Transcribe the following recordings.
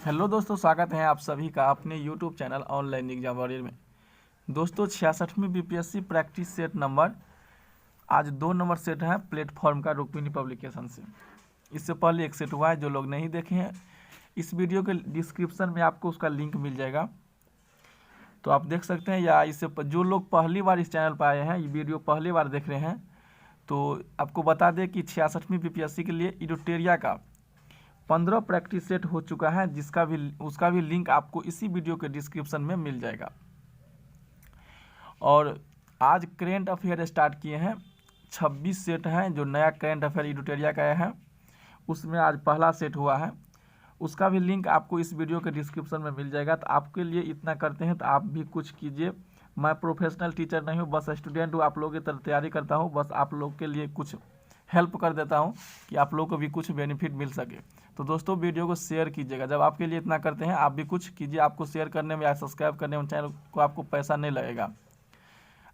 Hello दोस्तों, स्वागत है आप सभी का अपने YouTube channel online exam warrior में। दोस्तों 66वीं बीपीएससी प्रैक्टिस सेट नंबर आज 2 नंबर सेट है प्लेटफॉर्म का रुक्मिणी पब्लिकेशन से। इससे पहले एक सेट हुआ है, जो लोग नहीं देखे हैं इस वीडियो के डिस्क्रिप्शन में आपको उसका लिंक मिल जाएगा, तो आप देख सकते हैं। या इससे जो लोग पहली बार इस चैनल पर आए हैं, ये वीडियो पहली बार देख रहे हैं, तो आपको बता दें कि 66वीं बीपीएससी के लिए इडोटेरिया का 15 प्रैक्टिस सेट हो चुका है, उसका भी लिंक आपको इसी वीडियो के डिस्क्रिप्शन में मिल जाएगा। और आज करेंट अफेयर स्टार्ट किए हैं, 26 सेट हैं जो नया करेंट अफेयर इडोटेरिया का है, उसमें आज पहला सेट हुआ है। उसका भी लिंक आपको इस वीडियो के डिस्क्रिप्शन में मिल जाएगा। तो आपके लिए इतना करते हैं तो आप भी कुछ कीजिए। मैं प्रोफेशनल टीचर नहीं हूँ, बस स्टूडेंट हूँ, आप लोगों की तरह तैयारी करता हूँ, बस आप लोग के लिए कुछ हेल्प कर देता हूँ कि आप लोगों को भी कुछ बेनिफिट मिल सके। तो दोस्तों वीडियो को शेयर कीजिएगा, जब आपके लिए इतना करते हैं आप भी कुछ कीजिए। आपको शेयर करने में या सब्सक्राइब करने में चैनल को आपको पैसा नहीं लगेगा,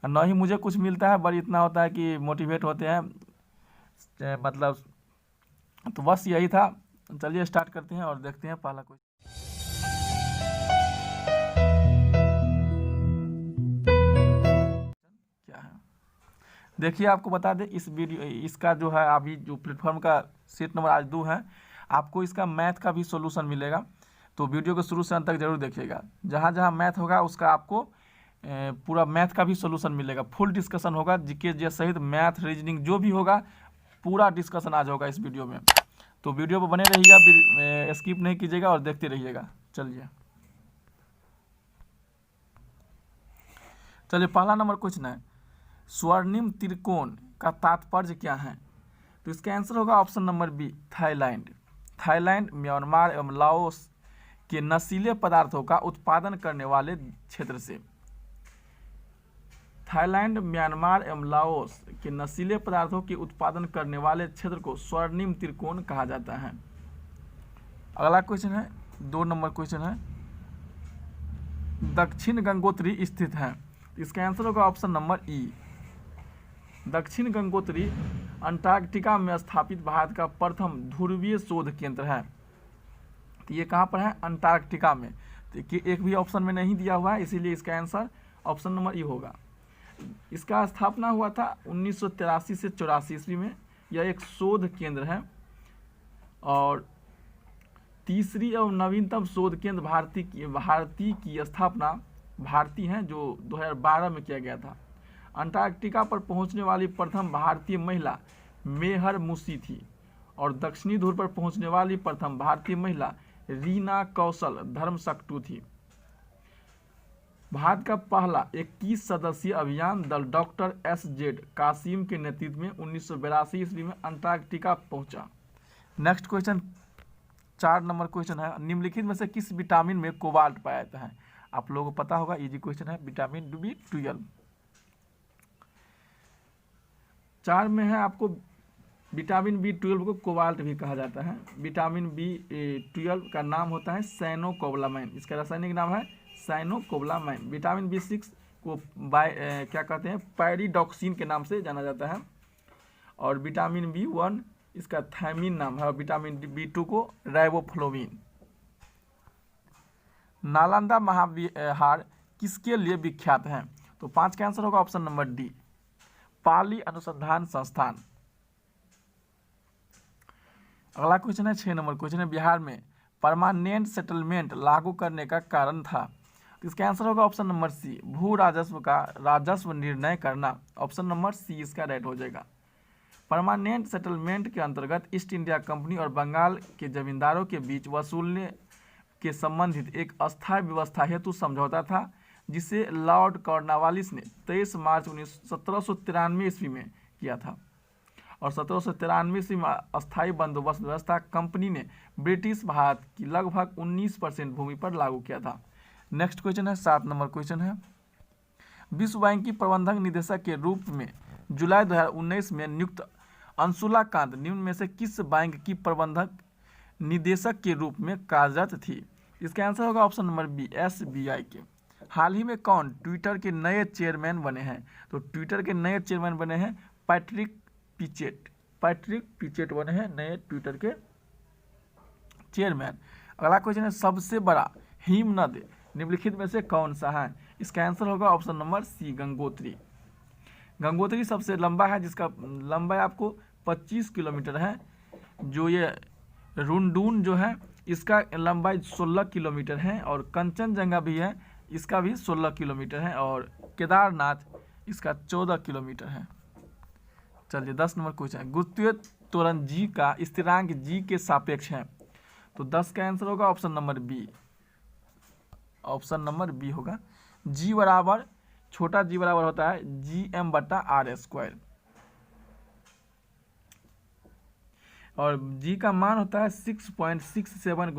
और न ही मुझे कुछ मिलता है, बस इतना होता है कि मोटिवेट होते हैं, मतलब। तो बस यही था, चलिए स्टार्ट करते हैं और देखते हैं पहला क्वेश्चन क्या है। देखिए आपको बता दें, इस वीडियो इसका जो है अभी जो प्लेटफॉर्म का सेट नंबर आज 2 है, आपको इसका मैथ का भी सॉल्यूशन मिलेगा। तो वीडियो को शुरू से अंत तक जरूर देखिएगा। जहाँ जहाँ मैथ होगा उसका आपको पूरा मैथ का भी सॉल्यूशन मिलेगा, फुल डिस्कशन होगा, जीके जे सहित मैथ रीजनिंग जो भी होगा पूरा डिस्कशन आज होगा इस वीडियो में। तो वीडियो पर बने रहिएगा, स्किप नहीं कीजिएगा और देखते रहिएगा। चलिए पहला नंबर क्वेश्चन है, स्वर्णिम त्रिकोण का तात्पर्य क्या है? तो इसका आंसर होगा option number B, Thailand. Thailand Myanmar एवं लाओस के नशीले पदार्थों का उत्पादन करने वाले क्षेत्र से। थाईलैंड म्यांमार एवं लाओस के नशीले पदार्थों के उत्पादन करने वाले क्षेत्र को स्वर्णिम त्रिकोण कहा जाता है। अगला क्वेश्चन है, 2 नंबर क्वेश्चन है, दक्षिण गंगोत्री स्थित है। इसका आंसर होगा ऑप्शन नंबर ई, दक्षिण गंगोत्री अंटार्कटिका में स्थापित भारत का प्रथम ध्रुवीय शोध केंद्र है। तो ये कहाँ पर है? अंटार्कटिका में। तो एक भी ऑप्शन में नहीं दिया हुआ है, इसीलिए इसका आंसर ऑप्शन नंबर ई होगा। इसका स्थापना हुआ था 1983 से 84 ईस्वी में। यह एक शोध केंद्र है और तीसरी एवं नवीनतम शोध केंद्र भारती की स्थापना भारती है, जो 2012 में किया गया था। अंटार्कटिका पर पहुंचने वाली प्रथम भारतीय महिला मेहर मुसी थी और दक्षिणी ध्रुव पर पहुंचने वाली प्रथम भारतीय महिला रीना कौशल धर्मशक्टू थी। भारत का पहला 21 सदस्यीय अभियान दल डॉक्टर एस.जेड. कासिम के नेतृत्व में 1982 ईस्वी में अंटार्कटिका पहुंचा। नेक्स्ट क्वेश्चन 4 नंबर क्वेश्चन है, निम्नलिखित में से किस विटामिन में कोबाल्ट पाया जाता है? आप लोगों को पता होगा, इजी क्वेश्चन है, विटामिन B12। 4 में है आपको विटामिन B12 को कोबाल्ट भी कहा जाता है। विटामिन B12 का नाम होता है साइनोकोबालामाइन, इसका रासायनिक नाम है साइनोकोबालामाइन। विटामिन B6 को क्या कहते हैं, पैरिडॉक्सिन के नाम से जाना जाता है। और विटामिन B1 इसका थायमिन नाम है, और विटामिन B2 को राइबोफ्लोविन। नालंदा महाविहार किसके लिए विख्यात है? तो 5 का आंसर होगा ऑप्शन नंबर डी, पाली अनुसंधान संस्थान। अगला क्वेश्चन है 6 नंबर क्वेश्चन है, बिहार में परमानेंट सेटलमेंट लागू करने का कारण था? तो इसका आंसर होगा ऑप्शन नंबर सी, भू राजस्व का राजस्व निर्णय करना। ऑप्शन नंबर सी इसका राइट हो जाएगा। परमानेंट सेटलमेंट के अंतर्गत ईस्ट इंडिया कंपनी और बंगाल के जमींदारों के बीच वसूलने के संबंधित एक अस्थायी व्यवस्था हेतु समझौता था, जिसे लॉर्ड कॉर्नवालिस ने 23 मार्च 1793 ईस्वी में किया था। और 1793 ईस्वी में अस्थायी बंदोबस्त व्यवस्था कंपनी ने ब्रिटिश भारत की लगभग 19% भूमि पर लागू किया था। नेक्स्ट क्वेश्चन है 7 नंबर क्वेश्चन है, विश्व बैंक की प्रबंधक निदेशक के रूप में जुलाई 2019 में नियुक्त अंशुला कांत निम्न में से किस बैंक की प्रबंधक निदेशक के रूप में कार्यरत थी? इसका आंसर होगा ऑप्शन नंबर बी, SBI के। हाल ही में कौन ट्विटर के नए चेयरमैन बने हैं? तो ट्विटर के नए चेयरमैन बने हैं पैट्रिक पिचेट बने हैं नए ट्विटर के चेयरमैन। अगला क्वेश्चन है सबसे बड़ा हिमनद निम्नलिखित में से कौन सा है? इसका आंसर होगा option number C, Gangotri. Gangotri सबसे लंबा है, जिसका लंबाई आपको 25 किलोमीटर है। जो ये रुंडून जो है इसका लंबाई 16 किलोमीटर है, और कंचनजंगा भी है, इसका भी 16 किलोमीटर है, और केदारनाथ इसका 14 किलोमीटर है। चलिए 10 नंबर क्वेश्चन है, गुरुत्वीय त्वरण जी का स्थिरांक जी के सापेक्ष है। तो 10 का आंसर होगा option number B, option number B होगा। जी बराबर, छोटा जी बराबर होता है GM/r², और जी का मान होता है 6.67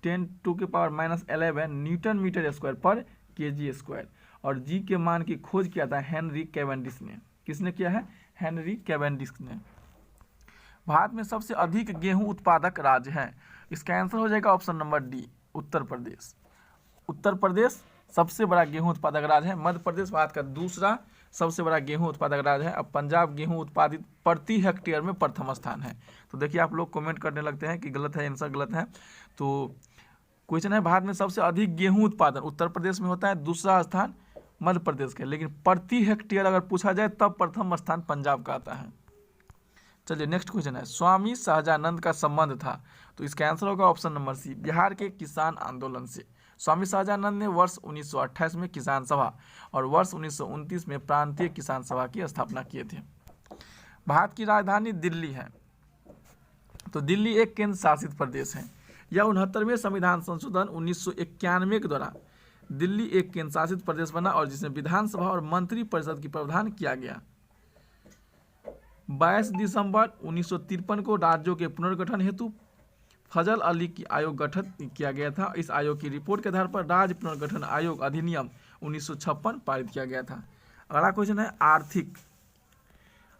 × 10⁻⁻11 न्यूटन मीटर स्क्वायर पर kg स्क्वायर। और जी के मान की खोज किया था हेनरी कैवेंडिश ने। किसने किया है? हेनरी कैवेंडिश ने। भारत में सबसे अधिक गेहूं उत्पादक राज्य है। इसका आंसर हो जाएगा option number D, Uttar Pradesh. Uttar Pradesh सबसे बड़ा गेहूं उत्पादक राज्य है। मध्य प्रदेश भारत का दूसरा सबसे बड़ा गेहूं उत्पादक राज्य है। अब पंजाब गेहूं उत्पादित प्रति हेक्टेयर में प्रथम स्थान है। तो देखिए आप लोग कमेंट करने लगते हैं कि गलत है, आंसर गलत है। तो क्वेश्चन है भारत में सबसे अधिक गेहूं उत्पादन उत्तर प्रदेश में होता है, दूसरा स्थान मध्य प्रदेश का, लेकिन प्रति हेक्टेयर अगर पूछा जाए तब प्रथम स्थान पंजाब का आता है। चलिए नेक्स्ट क्वेश्चन है, स्वामी सहजानंद का संबंध था। तो इसका आंसर होगा ऑप्शन नंबर सी, बिहार के किसान आंदोलन से। स्वामी सहजानंद ने वर्ष 1928 में किसान सभा और वर्ष 1929 में प्रांतीय किसान सभा की स्थापना किए थे। भारत की राजधानी दिल्ली है। तो दिल्ली एक केंद्र शासित प्रदेश है। यह 69वें संविधान संशोधन 1991 के द्वारा दिल्ली एक केंद्र शासित प्रदेश बना, और जिसमें विधानसभा और मंत्री परिषद की प्रावधान किया गया। 22 दिसंबर 1953 को राज्यों के पुनर्गठन हेतु फजल अली की आयोग गठित किया गया था। इस आयोग की रिपोर्ट के आधार पर राज्य पुनर्गठन आयोग अधिनियम 1956 पारित किया गया था। अगला क्वेश्चन है,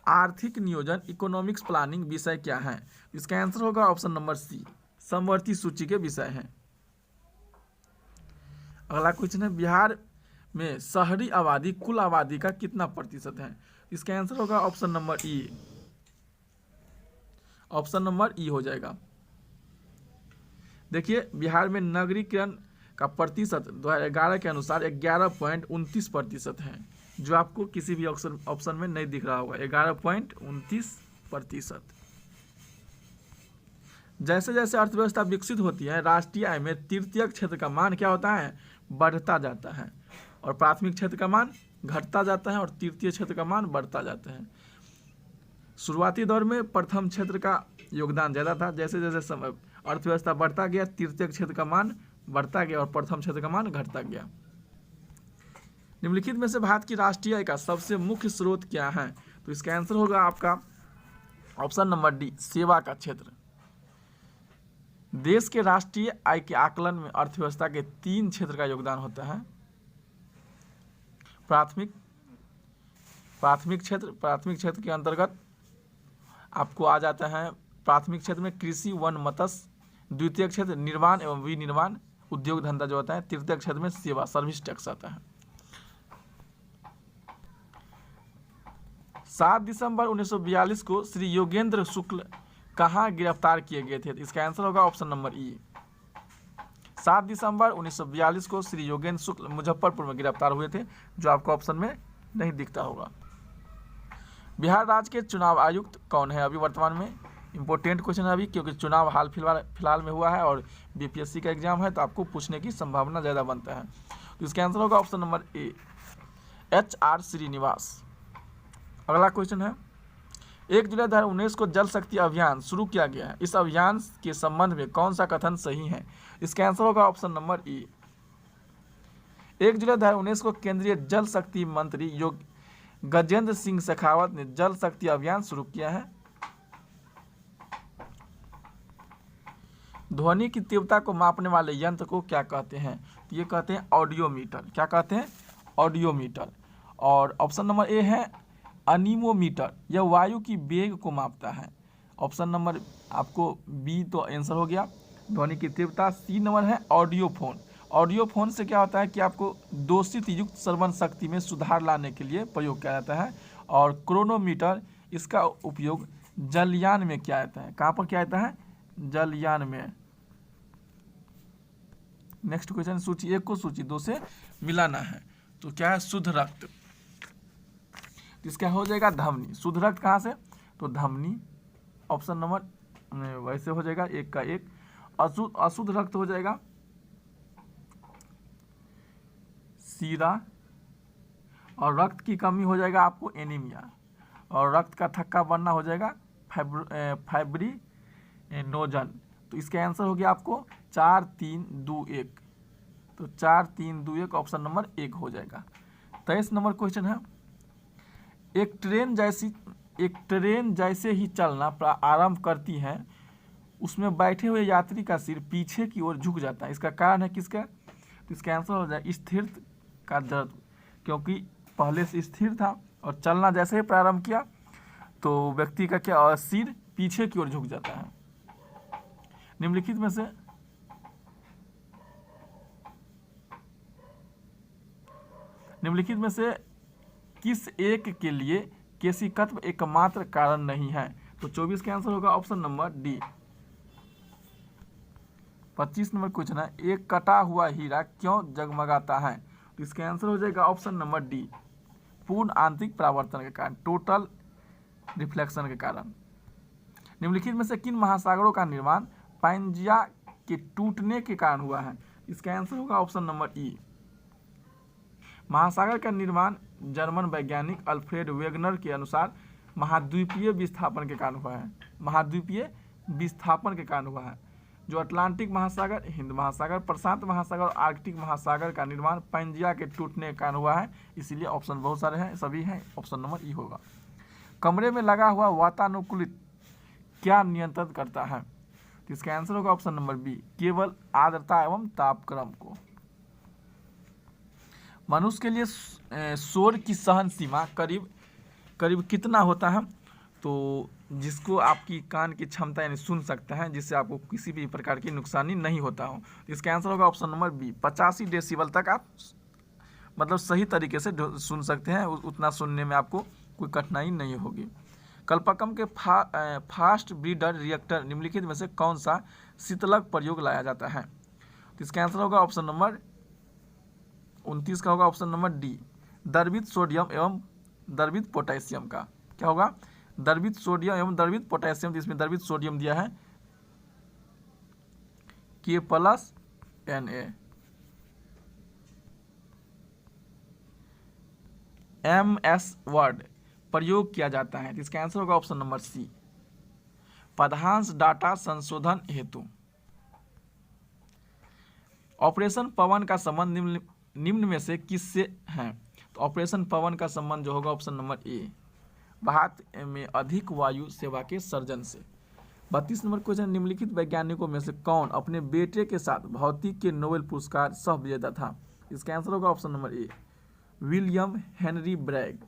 आर्थिक नियोजन इकोनॉमिक्स प्लानिंग विषय क्या है? इसका आंसर होगा ऑप्शन नंबर सी, समवर्ती सूची के विषय हैं। अगला क्वेश्चन है, बिहार में शहरी आबादी कुल आबादी का कितना प्रतिशत है? इसका आंसर होगा ऑप्शन नंबर ई, ऑप्शन नंबर ई हो जाएगा। देखिए बिहार में नगरीकरण का प्रतिशत 2011 के अनुसार 11.29% है, जो आपको किसी भी ऑप्शन में नहीं दिख रहा होगा, 11.29%। जैसे जैसे अर्थव्यवस्था विकसित होती है, राष्ट्रीय आय में तृतीयक क्षेत्र का मान क्या होता है? बढ़ता जाता है, और प्राथमिक क्षेत्र का मान घटता जाता है, और तृतीय क्षेत्र का मान बढ़ता जाता है। शुरुआती दौर में प्रथम क्षेत्र का योगदान ज़्यादा था। जैसे जैसे अर्थव्यवस्था बढ़ता गया, तृतीय क्षेत्र का मान बढ़ता गया और प्रथम क्षेत्र का मान घटता गया। निम्नलिखित में से भारत की राष्ट्रीय आय का सबसे मुख्य स्रोत क्या है? तो इसका आंसर होगा आपका ऑप्शन नंबर डी, सेवा का क्षेत्र। देश के राष्ट्रीय आय के आकलन में अर्थव्यवस्था के 3 क्षेत्र का योगदान होता है। प्राथमिक क्षेत्र के अंतर्गत आपको आ जाता है, प्राथमिक क्षेत्र में कृषि, वन, मत्स्य। द्वितीय क्षेत्र निर्माण एवं विनिर्माण, उद्योग धंधा जो होता है। तृतीय क्षेत्र में सेवा, सर्विस टैक्स आता है। 7 दिसंबर 1942 को श्री योगेंद्र शुक्ल कहाँ गिरफ्तार किए गए थे? इसका आंसर होगा ऑप्शन नंबर ई, 7 दिसंबर 1942 को श्री योगेंद्र शुक्ल मुजफ्फरपुर में गिरफ्तार हुए थे, जो आपको ऑप्शन में नहीं दिखता होगा। बिहार राज्य के चुनाव आयुक्त कौन है अभी वर्तमान में? इंपॉर्टेंट क्वेश्चन है अभी, क्योंकि चुनाव हाल फिलहाल में हुआ है और बीपीएससी का एग्जाम है, तो आपको पूछने की संभावना ज़्यादा बनता है। तो इसका आंसर होगा option number A, HR Srinivas. अगला क्वेश्चन है, 1 जुलाई 2019 को जल शक्ति अभियान शुरू किया गया है। इस अभियान के संबंध में कौन सा कथन सही है? इसका आंसर होगा ऑप्शन नंबर ई, 1 जुलाई 2019 को केंद्रीय जल शक्ति मंत्री गजेंद्र सिंह शेखावत ने जल शक्ति अभियान शुरू किया है। ध्वनि की तीव्रता को मापने वाले यंत्र को क्या कहते हैं? तो ये कहते हैं ऑडियोमीटर। क्या कहते हैं? ऑडियोमीटर। और ऑप्शन नंबर ए है अनीमोमीटर, यह वायु की वेग को मापता है। ऑप्शन नंबर आपको बी तो आंसर हो गया, ध्वनि की तीव्रता। सी नंबर है ऑडियोफोन। ऑडियोफोन से क्या होता है कि आपको दूषित युक्त श्रवण शक्ति में सुधार लाने के लिए प्रयोग किया जाता है। और क्रोनोमीटर, इसका उपयोग जलयान में किया जाता है। कहाँ पर किया जाता है? जलयान में। नेक्स्ट क्वेश्चन, सूची 1 को सूची 2 से मिलाना है। तो क्या है, शुद्ध रक्त, इसका हो जाएगा धमनी। शुद्ध रक्त कहाँ से, तो धमनी, ऑप्शन नंबर वैसे हो जाएगा 1 का 1। अशुद्ध रक्त हो जाएगा सीरा, और रक्त की कमी हो जाएगा आपको एनीमिया, और रक्त का थक्का बनना हो जाएगा फाइब्रिनोजन। तो इसका आंसर हो गया आपको 4 3 2 1। तो 4 3 2 1 ऑप्शन नंबर 1 हो जाएगा। 23 नंबर क्वेश्चन है, एक ट्रेन जैसे ही चलना आरंभ करती है, उसमें बैठे हुए यात्री का सिर पीछे की ओर झुक जाता है। इसका कारण है किसका, तो इसका आंसर हो जाए स्थिर का दर्द, क्योंकि पहले से स्थिर था और चलना जैसे ही प्रारंभ किया तो व्यक्ति का क्या सिर पीछे की ओर झुक जाता है। निम्नलिखित में से किस एक के लिए केशिकत्व एकमात्र कारण नहीं है। तो 24 का आंसर होगा option number D. 25 number question है, एक कटा हुआ हीरा क्यों जगमगाता है। तो इसका आंसर हो जाएगा ऑप्शन नंबर डी, पूर्ण आंतरिक परावर्तन के कारण, टोटल रिफ्लेक्शन के कारण। निम्नलिखित में से किन महासागरों का निर्माण पैंजिया के टूटने के कारण हुआ है। इसका आंसर होगा ऑप्शन नंबर ई। महासागर का निर्माण जर्मन वैज्ञानिक अल्फ्रेड वेगनर के अनुसार महाद्वीपीय विस्थापन के कारण हुआ है। महाद्वीपीय विस्थापन के कारण हुआ है। जो अटलांटिक महासागर, हिंद महासागर, प्रशांत महासागर और आर्कटिक महासागर का निर्माण पैंजिया के टूटने के कारण हुआ है। इसीलिए ऑप्शन बहुत सारे हैं, सभी हैं, ऑप्शन नंबर ई होगा। कमरे में लगा हुआ वातानुकूलित क्या नियंत्रित करता है। तो इसका आंसर होगा ऑप्शन नंबर बी, केवल आर्द्रता एवं तापक्रम को। मनुष्य के लिए शोर की सहन सीमा करीब कितना होता है। तो जिसको आपकी कान की क्षमता यानी सुन सकता है, जिससे आपको किसी भी प्रकार की नुकसानी नहीं होता हो। तो इसका आंसर होगा ऑप्शन नंबर बी, 85 डेसिबल तक आप मतलब सही तरीके से सुन सकते हैं, उतना सुनने में आपको कोई कठिनाई नहीं होगी। कल्पकम के फास्ट ब्रीडर रिएक्टर निम्नलिखित में से कौन सा शीतलक प्रयोग लाया जाता है। तो इसका आंसर होगा ऑप्शन नंबर 29 का होगा ऑप्शन नंबर डी, द्रवित सोडियम एवं द्रवित पोटेशियम का। क्या होगा, द्रवित सोडियम एवं द्रवित पोटेशियम। तो इसमें द्रवित सोडियम दिया है K+Na। MS वर्ड प्रयोग किया जाता है। तो इसका आंसर होगा ऑप्शन नंबर सी, पदांश डाटा संशोधन हेतु। ऑपरेशन पवन का संबंध निम्न में से किससे है। तो ऑपरेशन पवन का संबंध जो होगा ऑप्शन नंबर ए, भारत में अधिक वायु सेवा के सर्जन से। 32 नंबर क्वेश्चन, निम्नलिखित वैज्ञानिकों में से कौन अपने बेटे के साथ भौतिक के नोबेल पुरस्कार सह विजेता था। इसका आंसर होगा option number A, William Henry Bragg.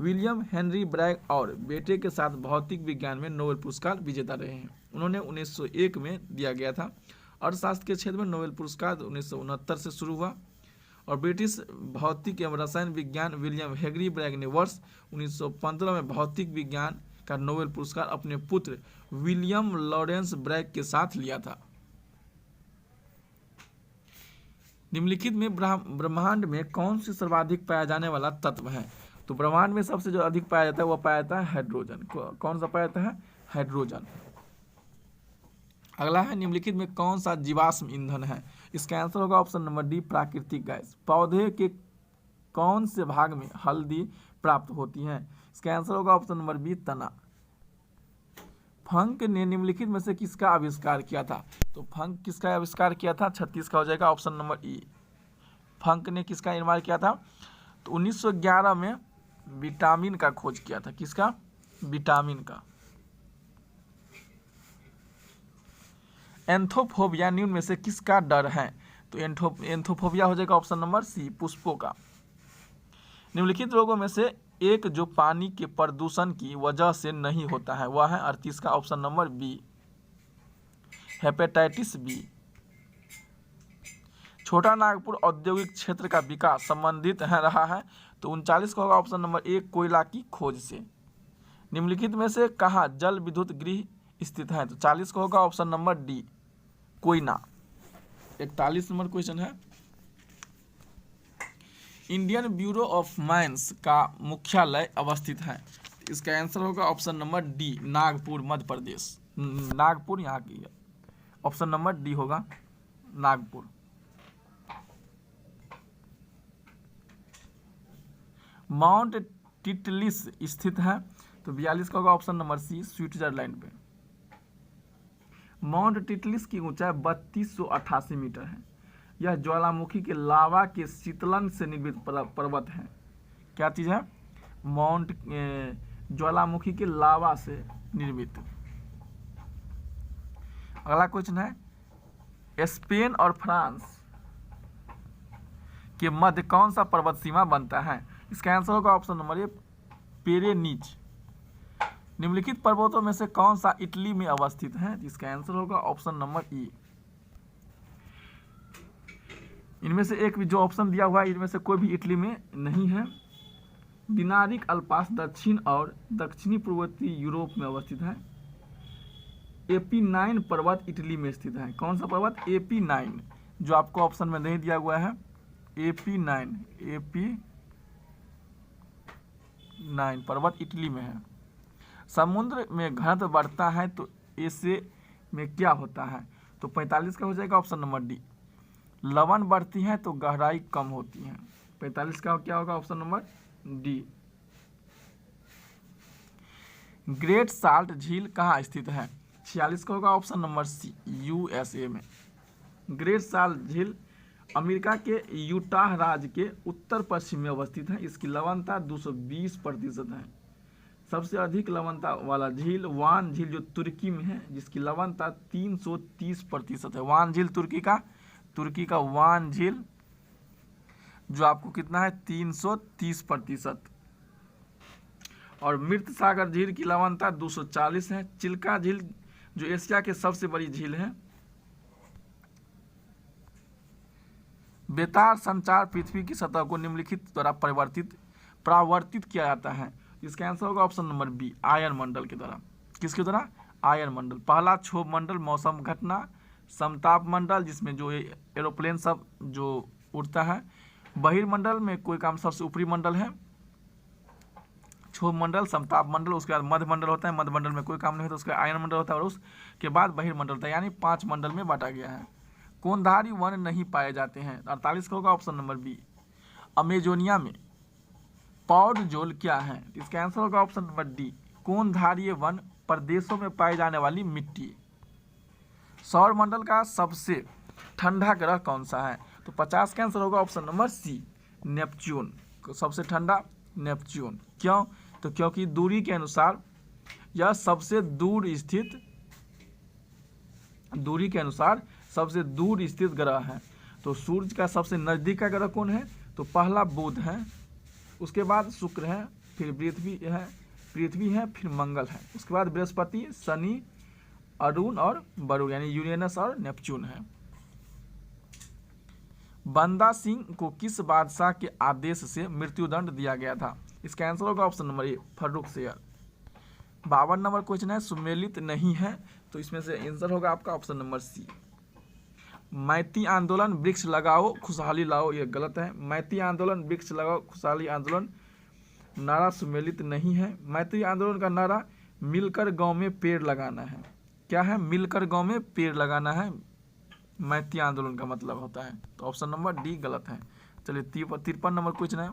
William Henry Bragg और बेटे के साथ भौतिक विज्ञान में नोबेल पुरस्कार विजेता रहे हैं। उन्होंने 1901 में दिया गया था। अर्थशास्त्र के क्षेत्र में नोबेल पुरस्कार 1969 से शुरू हुआ, और ब्रिटिश भौतिक एवं रसायन विज्ञान विलियम हेनरी ब्रैग ने वर्ष 1915 में भौतिक विज्ञान का नोबेल पुरस्कार अपने पुत्र विलियम लॉरेंस ब्रैग के साथ लिया था। निम्नलिखित में ब्रह्मांड में कौन सी सर्वाधिक पाया जाने वाला तत्व है। तो ब्रह्मांड में सबसे जो अधिक पाया जाता है वह पाया जाता है हाइड्रोजन। कौन सा पाया जाता है, हाइड्रोजन। अगला है, निम्नलिखित में कौन सा जीवाश्म ईंधन है। इसका आंसर होगा ऑप्शन नंबर डी, प्राकृतिक गैस। पौधे के कौन से भाग में हल्दी प्राप्त होती है। इसका आंसर होगा ऑप्शन नंबर बी, तना। फंक ने निम्नलिखित में से किसका आविष्कार किया था। तो फंक किसका आविष्कार किया था, 36 का हो जाएगा ऑप्शन नंबर ई। फंक ने किसका निर्माण किया था, तो 1911 में विटामिन का खोज किया था। किसका, विटामिन का। एंथोफोबिया निम्न में से किसका डर है। तो एंथोफोबिया हो जाएगा ऑप्शन नंबर सी, पुष्पों का। निम्नलिखित रोगों में से एक जो पानी के प्रदूषण की वजह से नहीं होता है वह है 38 का option number B, hepatitis B. Chota Nagpur औद्योगिक क्षेत्र का विकास संबंधित रहा है। तो 39 का होगा ऑप्शन नंबर ए, कोयला की खोज से। निम्नलिखित में से कहाँ जल विद्युत गृह स्थित है। तो 40 का होगा option number D, Koyna. 41 number question है, इंडियन ब्यूरो ऑफ माइंस का मुख्यालय अवस्थित है। इसका आंसर होगा option number D, Nagpur, Madhya Pradesh. Nagpur यहाँ की है, ऑप्शन नंबर डी होगा नागपुर। माउंट टिटलिस स्थित है, तो 42 का होगा ऑप्शन नंबर सी, स्विट्जरलैंड पे। माउंट टिटलिस की ऊंचाई 3288 मीटर है। यह ज्वालामुखी के लावा के शीतलन से निर्मित पर्वत है। क्या चीज है? माउंट ज्वालामुखी के लावा से निर्मित। अगला क्वेश्चन है, स्पेन और फ्रांस के मध्य कौन सा पर्वत सीमा बनता है? इसका आंसर होगा ऑप्शन नंबर ए, पेरेनीज। निम्नलिखित पर्वतों में से कौन सा इटली में अवस्थित है? इसका आंसर होगा ऑप्शन नंबर ई। इनमें से एक भी जो ऑप्शन दिया हुआ है, इनमें से कोई भी इटली में नहीं है। दिनारिक अल्पास दक्षिण और दक्षिणी पूर्वोत्तरी यूरोप में अवस्थित है। एपीनाइन पर्वत इटली में स्थित है। कौन सा पर्वत? एपीनाइन, जो आपको ऑप्शन में नहीं दिया हुआ है। एपीनाइन पर्वत इटली में है। समुद्र में घनत्व बढ़ता है तो ऐसे में क्या होता है? तो 45 का हो जाएगा ऑप्शन नंबर डी। लवण बढ़ती है तो गहराई कम होती है। 45 का क्या होगा? Option number D. Great salt झील कहाँ स्थित है? 46 का होगा ऑप्शन नंबर सी, यूएसए में। ग्रेट साल्ट झील अमेरिका के यूटाह राज्य के उत्तर पश्चिम में अवस्थित है। इसकी लवणता 220% है। सबसे अधिक लवणता वाला झील वान झील जो तुर्की में है, जिसकी लवणता 330% है। वान झील तुर्की का वान झील जो आपको कितना है? 330%। और मृत सागर झील की लवणता 240 है। चिल्का झील जो एशिया के सबसे बड़ी झील है। बेतार संचार पृथ्वी की सतह को निम्नलिखित द्वारा परावर्तित किया जाता है। इसका आंसर होगा ऑप्शन नंबर बी, आयन मंडल के द्वारा। किसके द्वारा? आयन मंडल। पहला क्षोभ मंडल मौसम घटना, समताप मंडल जिसमें जो एरोप्लेन सब जो उड़ता है। बहिर्मंडल में कोई काम सबसे ऊपरी मंडल है, क्षोभ मंडल, समताप मंडल। उसके बाद मध्य मंडल होता है, मध्य मंडल में कोई काम नहीं होता, उसके आयन मंडल होता है, और उसके बाद बहिर्मंडल होता है। यानी 5 मंडल में बांटा गया है। कोनधारी वन नहीं पाए जाते हैं। 48 का होगा ऑप्शन नंबर बी। अमेजोनिया में पौडजोल क्या है? इसका आंसर होगा ऑप्शन नंबर डी, कोनधारीय वन प्रदेशों में पाई जाने वाली मिट्टी। सौर मंडल का सबसे ठंडा ग्रह कौन सा है? तो 50 का आंसर होगा ऑप्शन नंबर सी, नेपच्यून। सबसे ठंडा नेपच्यून। क्यों? तो क्योंकि दूरी के अनुसार यह सबसे दूर स्थित ग्रह है। तो सूर्य का सबसे नजदीक का ग्रह कौन है? तो पहला बुध है, उसके बाद शुक्र है, फिर पृथ्वी है, फिर मंगल है, उसके बाद बृहस्पति, शनि, अरुण और वरुण, यानी यूरेनस और नेपच्यून है। बंदा सिंह को किस बादशाह के आदेश से मृत्युदंड दिया गया था? इसका आंसर होगा ऑप्शन नंबर ए, फर्रुख शेर। 52 नंबर क्वेश्चन है, सुमेलित नहीं है, तो इसमें से आंसर होगा आपका ऑप्शन नंबर सी। मैती आंदोलन वृक्ष लगाओ खुशहाली लाओ, ये गलत है। मैती आंदोलन वृक्ष लगाओ खुशहाली आंदोलन नारा सुमेलित नहीं है। मैती आंदोलन का नारा मिलकर गांव में पेड़ लगाना है। क्या है? मिलकर गांव में पेड़ लगाना है, मैती आंदोलन का मतलब होता है। तो ऑप्शन नंबर डी गलत है। चलिए 53 नंबर क्वेश्चन है,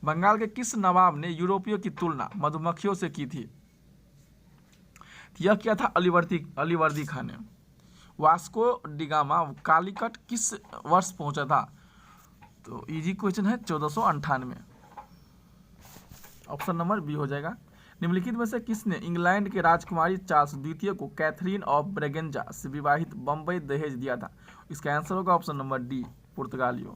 बंगाल के किस नवाब ने यूरोपियों की तुलना मधुमक्खियों से की थी? यह क्या था? अलीवर्दी खान ने। वास्को डिगामा कालीकट किस वर्ष पहुंचा था? तो इजी क्वेश्चन है, 1498। ऑप्शन नंबर बी हो जाएगा। निम्नलिखित में से किसने इंग्लैंड के राजकुमारी चार्ल्स द्वितीय को कैथरीन ऑफ ब्रेगेंजा से विवाहित बम्बई दहेज दिया था? इसका आंसर होगा ऑप्शन नंबर डी, पुर्तगालियों।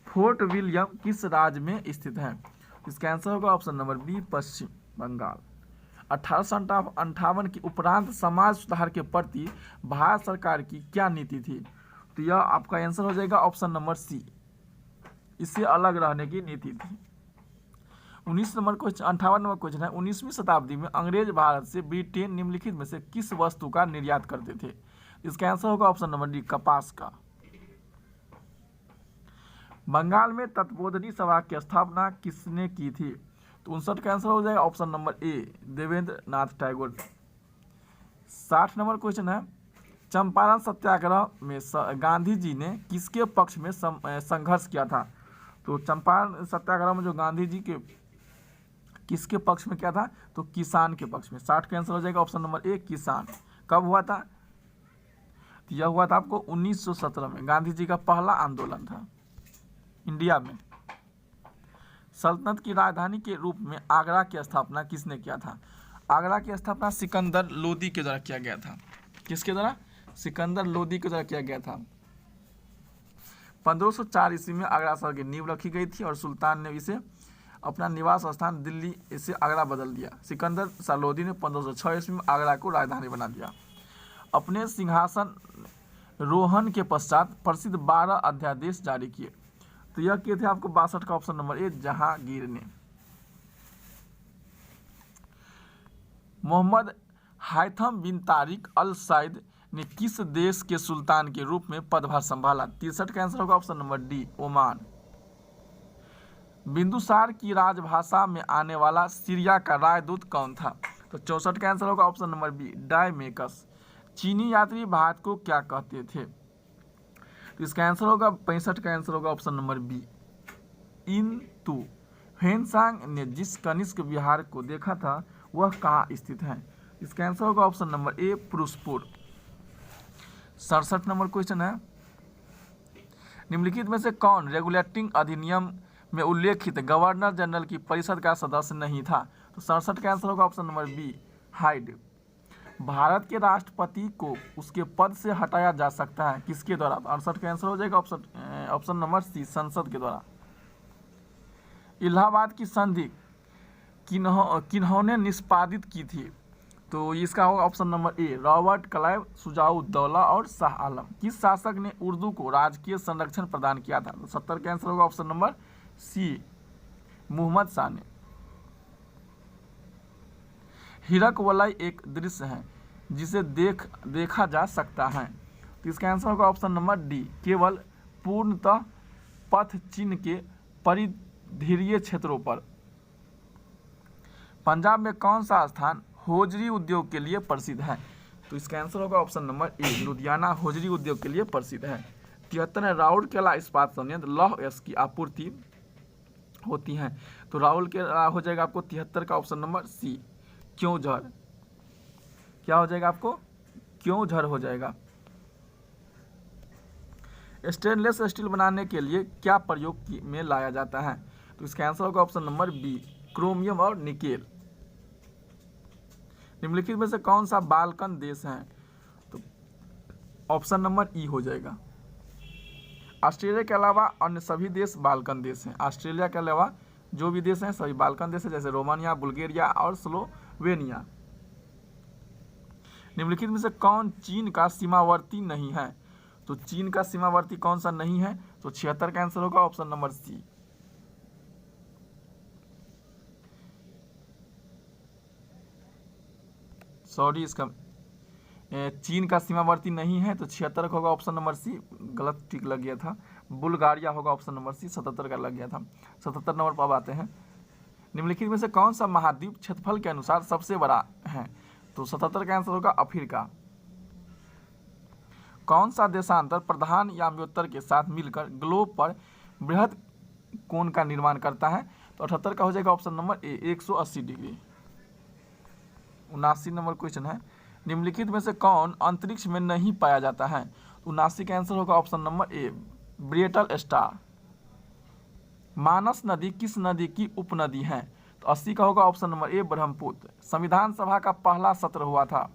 फोर्ट विलियम किस राज्य में स्थित है? इसका आंसर होगा ऑप्शन नंबर बी, पश्चिम बंगाल। 1858 के उपरांत समाज सुधार के प्रति भारत सरकार की क्या नीति थी? तो यह आपका आंसर हो जाएगा ऑप्शन नंबर सी, इससे अलग रहने की नीति थी। 58 नंबर क्वेश्चन है, 19वीं शताब्दी में अंग्रेज भारत से ब्रिटेन निम्नलिखित में से किस वस्तु का निर्यात करते थे? इसका आंसर होगा ऑप्शन नंबर डी, कपास का। बंगाल में तत्वबोधिनी सभा की स्थापना किसने की थी? तो 59 का आंसर हो जाएगा ऑप्शन नंबर ए, देवेंद्र नाथ टैगोर। 60 नंबर क्वेश्चन है, चंपारण सत्याग्रह में गांधी जी ने किसके पक्ष में संघर्ष किया था? तो चंपारण सत्याग्रह में जो गांधी जी के किसके पक्ष में किया था? तो किसान के पक्ष में। 60 का आंसर हो जाएगा ऑप्शन नंबर ए, किसान। कब हुआ था? तो यह हुआ था आपको 1917 में। गांधी जी का पहला आंदोलन था इंडिया में। सल्तनत की राजधानी के रूप में आगरा की स्थापना किसने किया था? आगरा की स्थापना सिकंदर लोदी के द्वारा किया गया था। किसके द्वारा? सिकंदर लोदी के द्वारा किया गया था। 1504 ईस्वी में आगरा शहर की नींव रखी गई थी और सुल्तान ने इसे अपना निवास स्थान दिल्ली से आगरा बदल दिया। सिकंदर शाह लोदी ने 1506 ईस्वी में आगरा को राजधानी बना दिया। अपने सिंहासन रोहन के पश्चात प्रसिद्ध 12 अध्यादेश जारी किए। तो यह किए थे आपको 62 का ऑप्शन नंबर ए, जहांगीर ने। मोहम्मद हाइथम बिन तारिक अल सैद ने किस देश के सुल्तान के रूप में पदभार संभाला? 63 का आंसर होगा option number D, Oman. Bindusara की राजभाषा में आने वाला सीरिया का राजदूत कौन था? तो 64 का आंसर होगा ऑप्शन नंबर बी, डायमेकस। चीनी यात्री भारत को क्या कहते थे? तो इसका आंसर होगा 65 का आंसर होगा ऑप्शन नंबर बी, इंतु। ह्वेनसांग ने जिस कनिष्क विहार को देखा था वह कहाँ स्थित है? इसका आंसर होगा ऑप्शन नंबर ए, पुरुषपुर। 67 नंबर क्वेश्चन है, निम्नलिखित में से कौन रेगुलेटिंग अधिनियम में उल्लेखित गवर्नर जनरल की परिषद का सदस्य नहीं था? तो 67 का आंसर होगा option number B, Hyde. Bharat के राष्ट्रपति को उसके पद से हटाया जा सकता है किसके द्वारा? 68 का आंसर हो जाएगा ऑप्शन नंबर सी, संसद के द्वारा। इलाहाबाद की संधि किन्होंने निष्पादित की थी? तो इसका होगा ऑप्शन नंबर ए, रॉबर्ट क्लाइव, शुजाउद्दौला और शाह आलम। किस शासक ने उर्दू को राजकीय संरक्षण प्रदान किया था? तो 70 का आंसर होगा option number C, Muhammad Shah ने। हीरक वलय एक दृश्य है जिसे देखा जा सकता है। तो इसका आंसर होगा ऑप्शन नंबर डी, केवल पूर्णतः पथ चिन्ह के परिधीय क्षेत्रों पर। पंजाब में कौन सा स्थान होजरी उद्योग के लिए प्रसिद्ध है? तो इसका आंसर होगा ऑप्शन नंबर ए, लुधियाना होजरी उद्योग के लिए प्रसिद्ध है। 73 है, राउरकेला इस्पात संयंत्र लौह अयस्क की आपूर्ति होती है। तो राउरकेला हो जाएगा आपको 73 का ऑप्शन नंबर सी, क्योंझर। क्या हो जाएगा आपको? क्योंझर हो जाएगा। स्टेनलेस स्टील बनाने के लिए क्या प्रयोग में लाया जाता है? तो इसका आंसर होगा ऑप्शन नंबर बी, क्रोमियम और निकेल। निम्नलिखित में से कौन सा बाल्कन देश है? तो ऑप्शन नंबर ई हो जाएगा। ऑस्ट्रेलिया के अलावा अन्य सभी देश बाल्कन देश हैं। ऑस्ट्रेलिया के अलावा जो भी देश हैं सभी बाल्कन देश हैं, जैसे रोमानिया, बुल्गारिया और स्लोवेनिया। निम्नलिखित में से कौन चीन का सीमावर्ती नहीं है? तो चीन का सीमावर्ती कौन सा नहीं है? तो 76 का आंसर होगा ऑप्शन नंबर सी, सॉरी इसका चीन का सीमावर्ती नहीं है। तो 76 होगा ऑप्शन नंबर सी, गलत टिक लग गया था। बुल्गारिया होगा ऑप्शन नंबर सी, 77 का लग गया था। 77 नंबर पर अब आते हैं, निम्नलिखित में से कौन सा महाद्वीप क्षेत्रफल के अनुसार सबसे बड़ा है? तो 77 का आंसर होगा अफ्रीका। कौन सा देशांतर प्रधान याम्योत्तर के साथ मिलकर ग्लोब पर बृहद कोण का निर्माण करता है? तो 78 का हो जाएगा ऑप्शन नंबर ए, 180 डिग्री। 79 नंबर क्वेश्चन है, निम्नलिखित में से कौन अंतरिक्ष में नहीं पाया जाता है? 79 का आंसर होगा ऑप्शन नंबर ए, ब्रिएटल स्टार। मानस नदी किस नदी की उपनदी है? तो 80 का होगा ऑप्शन नंबर ए, ब्रह्मपुत्र। संविधान सभा का पहला सत्र हुआ था?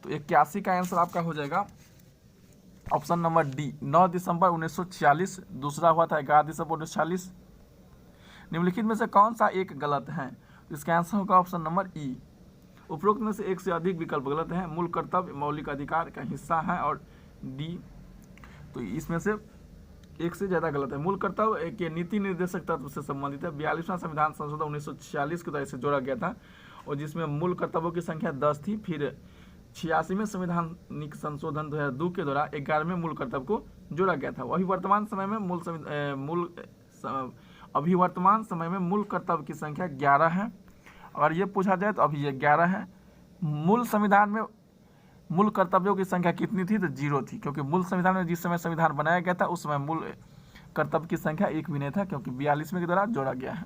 तो 81 का आंसर आपका हो जाएगा ऑप्शन नंबर डी, 9 दिसंबर 1946। दूसरा हुआ था 11 दिसंबर 1946। निम्नलिखित में से कौन सा एक गलत है? तो इसका आंसर होगा ऑप्शन नंबर ई, उपरोक्त में से एक से अधिक विकल्प गलत हैं। मूल कर्तव्य मौलिक अधिकार का हिस्सा है और डी, तो इसमें से एक से ज़्यादा गलत है। मूल कर्तव्य के नीति निर्देशक तत्व से संबंधित है। 42वां संविधान संशोधन 1946 के द्वारा इसे जोड़ा गया था और जिसमें मूल कर्तव्यों की संख्या 10 थी, फिर 86वें संवैधानिक संशोधन 2002 के द्वारा 11वें मूल कर्तव्य को जोड़ा गया था। अभी वर्तमान समय में मूल कर्तव्य की संख्या 11 है। अगर ये पूछा जाए तो अभी ये 11 है। मूल संविधान में मूल कर्तव्यों की संख्या कितनी थी? तो 0 थी, क्योंकि मूल संविधान में जिस समय संविधान बनाया गया था उस समय मूल कर्तव्य की संख्या 1 भी नहीं था, क्योंकि 42वें के द्वारा जोड़ा गया है।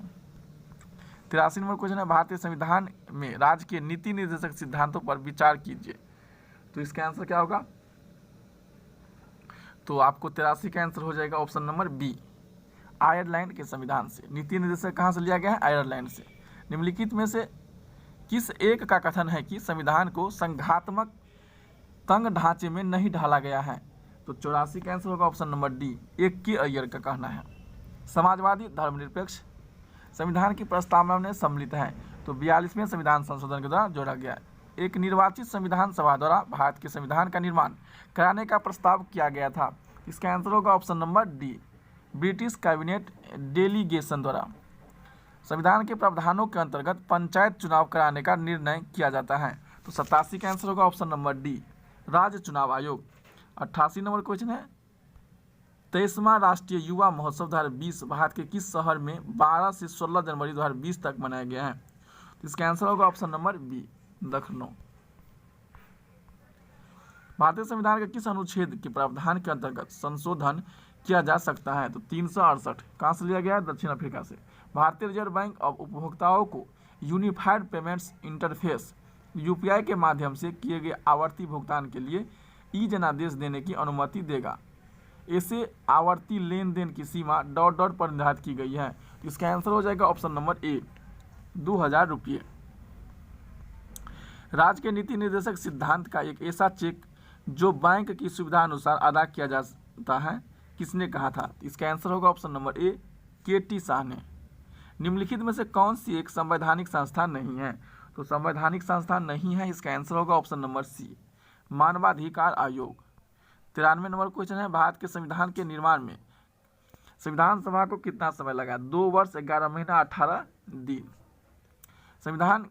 83 नंबर क्वेश्चन है, भारतीय संविधान में राज्य के नीति निर्देशक सिद्धांतों पर विचार कीजिए। तो इसका आंसर क्या होगा? तो आपको 83 का आंसर हो जाएगा ऑप्शन नंबर बी, आयरलैंड के संविधान से। नीति निर्देशक कहाँ से लिया गया है? आयरलैंड से। निम्नलिखित में से किस एक का कथन है कि संविधान को संघात्मक तंग ढांचे में नहीं ढाला गया है? तो 84 का आंसर होगा ऑप्शन नंबर डी, एक के अय्यर का कहना है। समाजवादी धर्मनिरपेक्ष संविधान की प्रस्तावना में सम्मिलित है। तो 42वें संविधान संशोधन के द्वारा जोड़ा गया है। एक निर्वाचित संविधान सभा द्वारा भारत के संविधान का निर्माण कराने का प्रस्ताव किया गया था। इसका आंसर होगा option number D, British cabinet delegation द्वारा। संविधान के प्रावधानों के अंतर्गत पंचायत चुनाव कराने का निर्णय किया जाता है। तो 87 का आंसर होगा ऑप्शन नंबर डी, राज्य चुनाव आयोग। 88 नंबर क्वेश्चन है, 23वां राष्ट्रीय युवा महोत्सव 2020 भारत के किस शहर में 12 से 16 जनवरी 2020 तक मनाया गया है? तो इसका आंसर होगा ऑप्शन नंबर बी, लखनऊ। भारतीय संविधान के किस अनुच्छेद के प्रावधान के अंतर्गत संशोधन किया जा सकता है? तो 368 कहाँ से लिया गया है? दक्षिण अफ्रीका से। भारतीय रिजर्व बैंक अब उपभोक्ताओं को यूनिफाइड पेमेंट्स इंटरफेस यूपीआई के माध्यम से किए गए आवर्ती भुगतान के लिए ई जनादेश देने की अनुमति देगा। ऐसे आवर्ती लेन देन की सीमा ... पर निर्धारित की गई है। इसका आंसर हो जाएगा ऑप्शन नंबर ए, 2000 रुपये। राज्य के नीति निर्देशक सिद्धांत का एक ऐसा चेक जो बैंक की सुविधा अनुसार अदा किया जाता है, किसने कहा था? इसका आंसर होगा ऑप्शन नंबर ए, के.टी. शाह ने। निम्नलिखित में से कौन सी एक संवैधानिक संस्था नहीं है? तो संवैधानिक संस्था नहीं है, इसका आंसर होगा ऑप्शन नंबर सी, मानवाधिकार आयोग। 93 नंबर क्वेश्चन है, भारत के संविधान के निर्माण में संविधान सभा को कितना समय लगा? 2 वर्ष 11 महीना 18 दिन। संविधान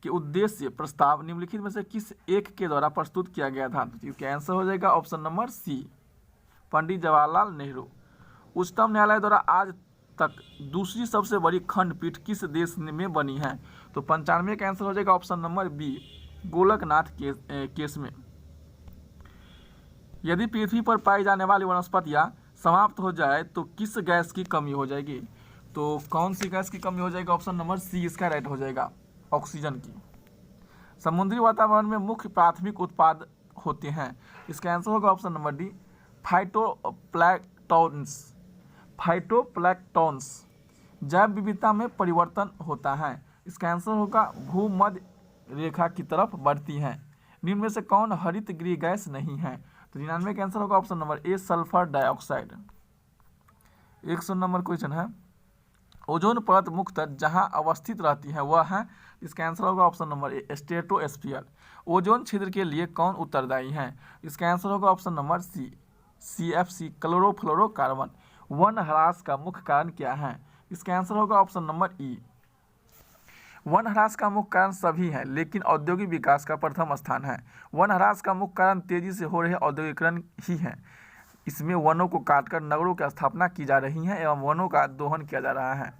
के उद्देश्य प्रस्ताव निम्नलिखित में से किस एक के द्वारा प्रस्तुत किया गया था? तो इसका आंसर हो जाएगा ऑप्शन नंबर सी, पंडित जवाहरलाल नेहरू। उच्चतम न्यायालय द्वारा आज तक दूसरी सबसे बड़ी खंडपीठ किस देश में बनी है? तो 95 का आंसर हो जाएगा option number B, Golaknath case में। यदि पृथ्वी पर पाई जाने वाली वनस्पतियां समाप्त हो जाए तो किस गैस की कमी हो जाएगी? तो कौन सी गैस की कमी हो जाएगी? ऑप्शन नंबर सी इसका राइट हो जाएगा, ऑक्सीजन की। समुद्री वातावरण में मुख्य प्राथमिक उत्पाद होते हैं। इसका आंसर होगा ऑप्शन नंबर डी, फाइटोप्लैंक्टन्स। जैव विविधता में परिवर्तन होता है। इसका आंसर होगा भूमध्य रेखा की तरफ बढ़ती है। निम्न में से कौन हरित गृह गैस नहीं है? तो 99 का आंसर होगा ऑप्शन नंबर ए, सल्फर डाइऑक्साइड। 100 नंबर क्वेश्चन है, ओजोन परत मुख्यतः जहां अवस्थित रहती है वह है? इसका आंसर होगा option number A, stratosphere. Ozone छिद्र के लिए कौन उत्तरदायी है? इसका आंसर होगा option number C, CFC, chlorofluorocarbon. वन ह्रास का मुख्य कारण क्या है? इसका आंसर होगा ऑप्शन नंबर ई, वन ह्रास का मुख्य कारण सभी है, लेकिन औद्योगिक विकास का प्रथम स्थान है। वन ह्रास का मुख्य कारण तेजी से हो रहे औद्योगिकरण ही है। इसमें वनों को काटकर नगरों की स्थापना की जा रही है एवं वनों का दोहन किया जा रहा है।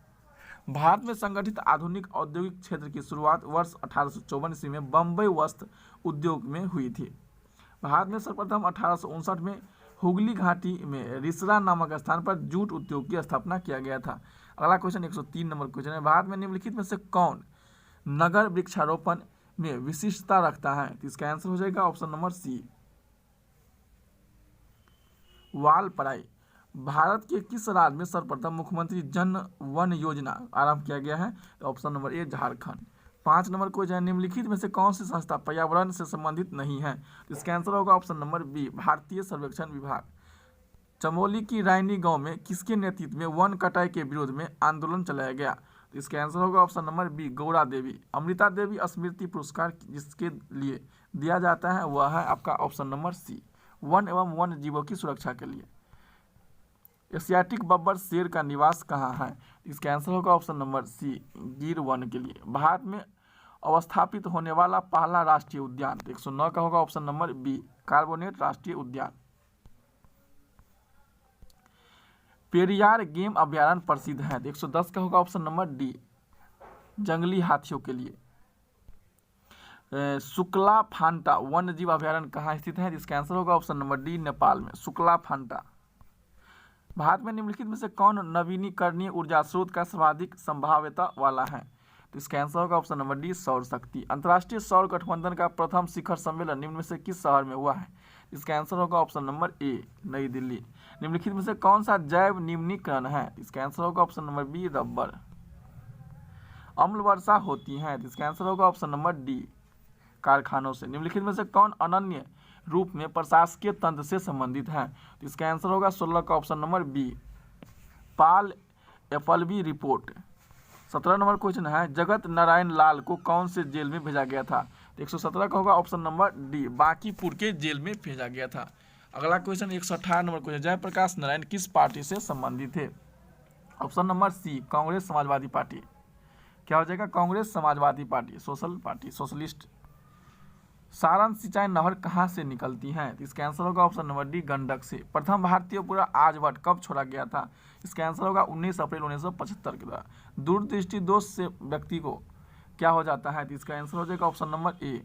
भारत में संगठित आधुनिक औद्योगिक क्षेत्र की शुरुआत वर्ष 1854 ईस्वी में बम्बई वस्त्र उद्योग में हुई थी। भारत में सर्वप्रथम 1859 में हुगली घाटी में रिसरा नामक स्थान पर जूट उद्योग की स्थापना किया गया था। अगला क्वेश्चन 103 नंबर क्वेश्चन है, भारत में निम्नलिखित में से कौन नगर वृक्षारोपण में विशिष्टता रखता है? तो इसका आंसर हो जाएगा option number C, Valparai. Bharat के किस राज्य में सर्वप्रथम मुख्यमंत्री जन वन योजना आरंभ किया गया है? तो ऑप्शन नंबर ए, झारखंड। 5 नंबर क्वेश्चन, निम्नलिखित में से कौन सी संस्था पर्यावरण से संबंधित नहीं है? तो इसका आंसर होगा ऑप्शन नंबर बी, भारतीय सर्वेक्षण विभाग। चमोली की रायनी गांव में किसके नेतृत्व में वन कटाई के विरोध में आंदोलन चलाया गया? तो इसका आंसर होगा option number B, Gaura Devi. Amrita Devi स्मृति पुरस्कार जिसके लिए दिया जाता है वह है आपका ऑप्शन नंबर सी, वन एवं वन्य जीवों की सुरक्षा के लिए। एशियाटिक बब्बर शेर का निवास कहाँ है? इसका आंसर होगा ऑप्शन नंबर सी, गिर वन के लिए। भारत में अवस्थापित होने वाला पहला राष्ट्रीय उद्यान? 109 का होगा ऑप्शन नंबर बी, कार्बोनेट राष्ट्रीय उद्यान। पेरियार गेम अभ्यारण्य प्रसिद्ध है? 110 का होगा ऑप्शन नंबर डी, जंगली हाथियों के लिए। शुक्ला फांटा वन्य जीव अभ्यारण्य कहाँ स्थित है? इसका आंसर होगा ऑप्शन नंबर डी, नेपाल में, शुक्ला फांटा। भारत में निम्नलिखित में से कौन नवीनीकरणीय ऊर्जा स्रोत का सर्वाधिक संभाव्यता वाला है? तो इसका आंसर होगा ऑप्शन नंबर डी, सौर शक्ति। अंतर्राष्ट्रीय सौर गठबंधन का प्रथम शिखर सम्मेलन निम्न में से किस शहर में हुआ है? इसका आंसर होगा ऑप्शन नंबर ए, नई दिल्ली। निम्नलिखित में से कौन सा जैव निम्नीकरण है? इसका आंसर होगा ऑप्शन नंबर बी, रबर। अम्ल वर्षा होती है? इसका आंसर होगा ऑप्शन नंबर डी, कारखानों से। निम्नलिखित में से कौन अनन्य रूप में प्रशासकीय तंत्र से संबंधित है? तो इसका आंसर होगा 16 का ऑप्शन नंबर बी, पाल एफएलबी रिपोर्ट। 17 नंबर क्वेश्चन है, जगत नारायण लाल को कौन से जेल में भेजा गया था? तो 117 का होगा ऑप्शन नंबर डी, बांकीपुर के जेल में भेजा गया था। अगला क्वेश्चन 118 नंबर क्वेश्चन, जयप्रकाश नारायण किस पार्टी से संबंधित थे? ऑप्शन नंबर सी, कांग्रेस समाजवादी पार्टी। क्या हो जाएगा? कांग्रेस समाजवादी party, social party, socialist. Saran सिंचाई नहर कहाँ से निकलती है? इसका आंसर होगा ऑप्शन नंबर डी, गंडक से। प्रथम भारतीय पूरा आर्यभट्ट कब छोड़ा गया था? इसका आंसर होगा 19 अप्रैल 1975 के द्वारा। दूरदृष्टि दोष से व्यक्ति को क्या हो जाता है? तो इसका आंसर हो जाएगा ऑप्शन नंबर ए,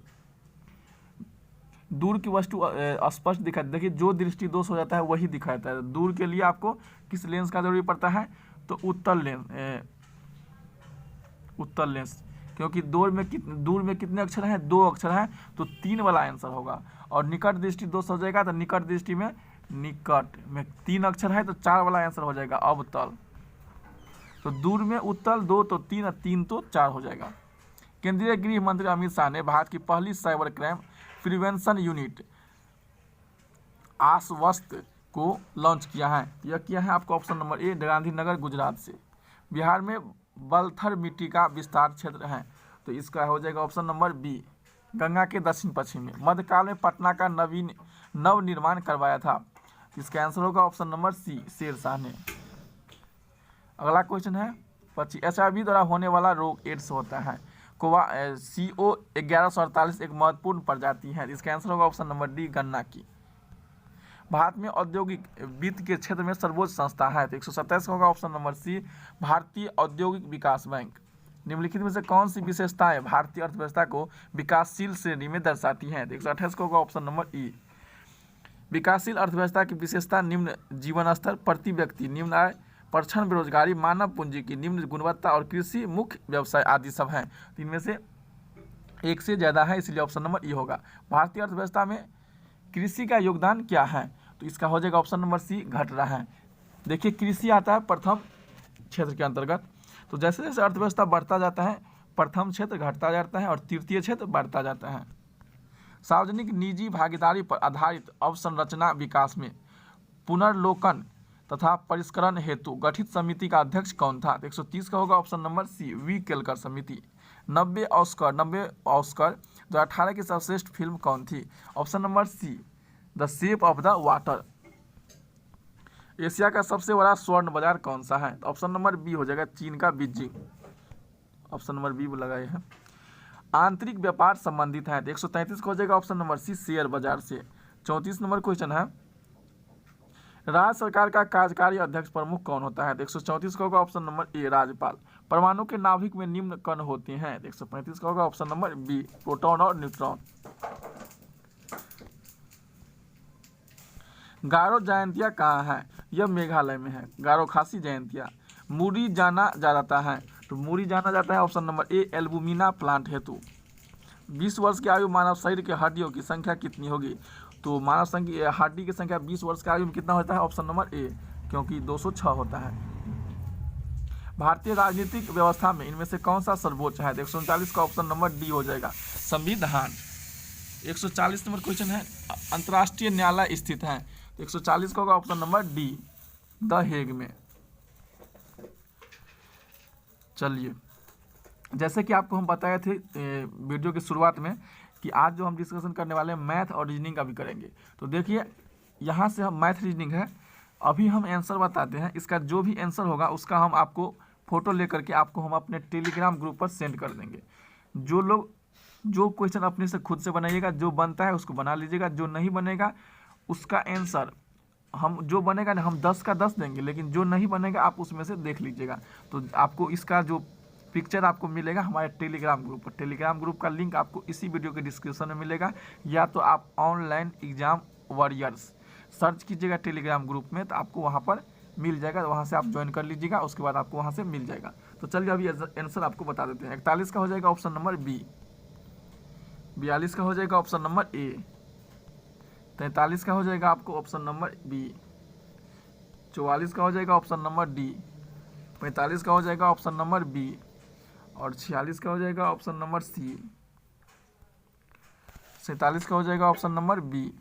दूर की वस्तु स्पष्ट दिखाई। देखिए, जो दृष्टि दोष हो जाता है वही दिखाता है। दूर के लिए आपको किस लेंस का जरूरी पड़ता है? तो उत्तल लेंस, क्योंकि दूर में कितने अक्षर हैं? 2 अक्षर हैं, तो 3 वाला आंसर होगा। और निकट दृष्टि दोष हो जाएगा, तो निकट दृष्टि में 3 अक्षर है, तो 4 वाला आंसर हो जाएगा, अवतल। तो दूर में उत्तल 2, तो 3 और 3 तो 4 हो जाएगा। केंद्रीय गृह मंत्री अमित शाह ने भारत की पहली साइबर क्राइम प्रिवेंशन यूनिट आश्वस्त को लॉन्च किया है। यह किया है आपको ऑप्शन नंबर ए, गांधीनगर, गुजरात से। बिहार में बलथर मिट्टी का विस्तार क्षेत्र है, तो इसका हो जाएगा ऑप्शन नंबर बी, गंगा के दक्षिण पश्चिम में। मध्यकाल में पटना का नव निर्माण करवाया था, इसका आंसर होगा ऑप्शन नंबर सी, शेरशाह ने। अगला क्वेश्चन है 25, HIV द्वारा होने वाला रोग एड्स होता है। CO 1148 एक महत्वपूर्ण प्रजाति है, इसका आंसर होगा ऑप्शन नंबर डी, गन्ना की। भारत में औद्योगिक वित्त के क्षेत्र में सर्वोच्च संस्था है, तो 127 का होगा ऑप्शन नंबर सी, भारतीय औद्योगिक विकास बैंक। निम्नलिखित में से कौन सी विशेषताएं भारतीय अर्थव्यवस्था को विकासशील श्रेणी में दर्शाती हैं? तो 128 का होगा ऑप्शन नंबर ई। विकासशील अर्थव्यवस्था की विशेषता निम्न जीवन स्तर, प्रति व्यक्ति निम्न आय, परछन बेरोजगारी, मानव पूंजी की निम्न गुणवत्ता और कृषि मुख्य व्यवसाय आदि सब हैं। इनमें से एक से ज़्यादा है, इसलिए ऑप्शन नंबर ई होगा। भारतीय अर्थव्यवस्था में कृषि का योगदान क्या है? तो इसका हो जाएगा ऑप्शन नंबर सी, घट रहा है। देखिए, कृषि आता है प्रथम क्षेत्र के अंतर्गत, तो जैसे जैसे अर्थव्यवस्था बढ़ता जाता है, प्रथम क्षेत्र घटता जाता है और तृतीय क्षेत्र बढ़ता जाता है। सार्वजनिक निजी भागीदारी पर आधारित अवसंरचना विकास में पुनर्लोकन तथा परिष्करण हेतु गठित समिति का अध्यक्ष कौन था? 130 का होगा option number C, V Kelkar समिति। 90 ऑस्कर 2018 की सर्वश्रेष्ठ फिल्म कौन थी? Option number C, the shape of the water. Asia का सबसे बड़ा स्वर्ण बाजार कौन सा है? ऑप्शन नंबर बी हो जाएगा, चीन का बीजिंग। ऑप्शन नंबर बी लगाए हैं। आंतरिक व्यापार संबंधित है, 133 का हो जाएगा ऑप्शन नंबर सी, शेयर बाजार से। 34 नंबर क्वेश्चन है, राज्य सरकार का कार्यकारी अध्यक्ष प्रमुख कौन होता है? 134 का होगा ऑप्शन नंबर ए, राज्यपाल। परमाणु के नाभिक में निम्न कण होते हैं, 135 का होगा ऑप्शन नंबर बी, प्रोटॉन और न्यूट्रॉन। गारो जयंतिया कहाँ है? यह मेघालय में है, गारो खासी जयंतिया। मूरी जाना जाता है, तो मूरी जाना जाता है ऑप्शन नंबर ए, एल्बुमिना प्लांट हेतु। 20 वर्ष की आयु मानव शरीर के हड्डियों की संख्या कितनी होगी? तो मानव संख्या हड्डी की संख्या 20 वर्ष की आयु में कितना होता है? ऑप्शन नंबर ए, क्योंकि 206 होता है। भारतीय राजनीतिक व्यवस्था में इनमें से कौन सा सर्वोच्च है? 139 का ऑप्शन नंबर डी हो जाएगा, संविधान। 140 नंबर क्वेश्चन है, अंतर्राष्ट्रीय न्यायालय स्थित है, तो 140 का होगा option number D, the Hague में। चलिए, जैसे कि आपको हम बताए थे वीडियो की शुरुआत में कि आज जो हम डिस्कशन करने वाले हैं मैथ और रीजनिंग का भी करेंगे। तो देखिए, यहाँ से हम मैथ रीजनिंग है, अभी हम आंसर बताते हैं। इसका जो भी आंसर होगा उसका हम आपको फोटो लेकर के आपको हम अपने टेलीग्राम ग्रुप पर सेंड कर देंगे। जो लोग जो क्वेश्चन अपने से खुद से बनाइएगा, जो बनता है उसको बना लीजिएगा, जो नहीं बनेगा उसका आंसर हम, जो बनेगा ना हम 10 का 10 देंगे, लेकिन जो नहीं बनेगा आप उसमें से देख लीजिएगा। तो आपको इसका जो पिक्चर आपको मिलेगा हमारे टेलीग्राम ग्रुप पर। टेलीग्राम ग्रुप का लिंक आपको इसी वीडियो के डिस्क्रिप्शन में मिलेगा, या तो आप ऑनलाइन एग्जाम वॉरियर्स सर्च कीजिएगा टेलीग्राम ग्रुप में, तो आपको वहाँ पर मिल जाएगा, वहाँ से आप ज्वाइन कर लीजिएगा, उसके बाद आपको वहाँ से मिल जाएगा। तो चलिए अभी आंसर आपको बता देते हैं। 41 का हो जाएगा ऑप्शन नंबर बी, 42 का हो जाएगा ऑप्शन नंबर ए, 43 का हो जाएगा आपको ऑप्शन नंबर बी, 44 का हो जाएगा ऑप्शन नंबर डी, 45 का हो जाएगा ऑप्शन नंबर बी, और 46 का हो जाएगा ऑप्शन नंबर सी, 47 का हो जाएगा ऑप्शन नंबर बी,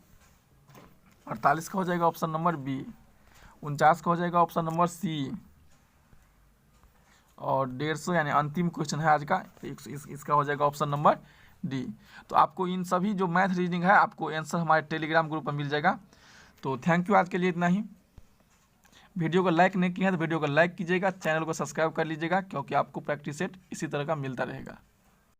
48 का हो जाएगा ऑप्शन नंबर बी, 49 का हो जाएगा ऑप्शन नंबर सी, और 150 यानी अंतिम क्वेश्चन है आज का, इसका हो जाएगा ऑप्शन नंबर डी। तो आपको इन सभी जो मैथ रीजनिंग है आपको आंसर हमारे टेलीग्राम ग्रुप पर मिल जाएगा। तो थैंक यू, आज के लिए इतना ही। वीडियो को लाइक नहीं किया है तो वीडियो को लाइक कीजिएगा, चैनल को सब्सक्राइब कर लीजिएगा, क्योंकि आपको प्रैक्टिस सेट इसी तरह का मिलता रहेगा।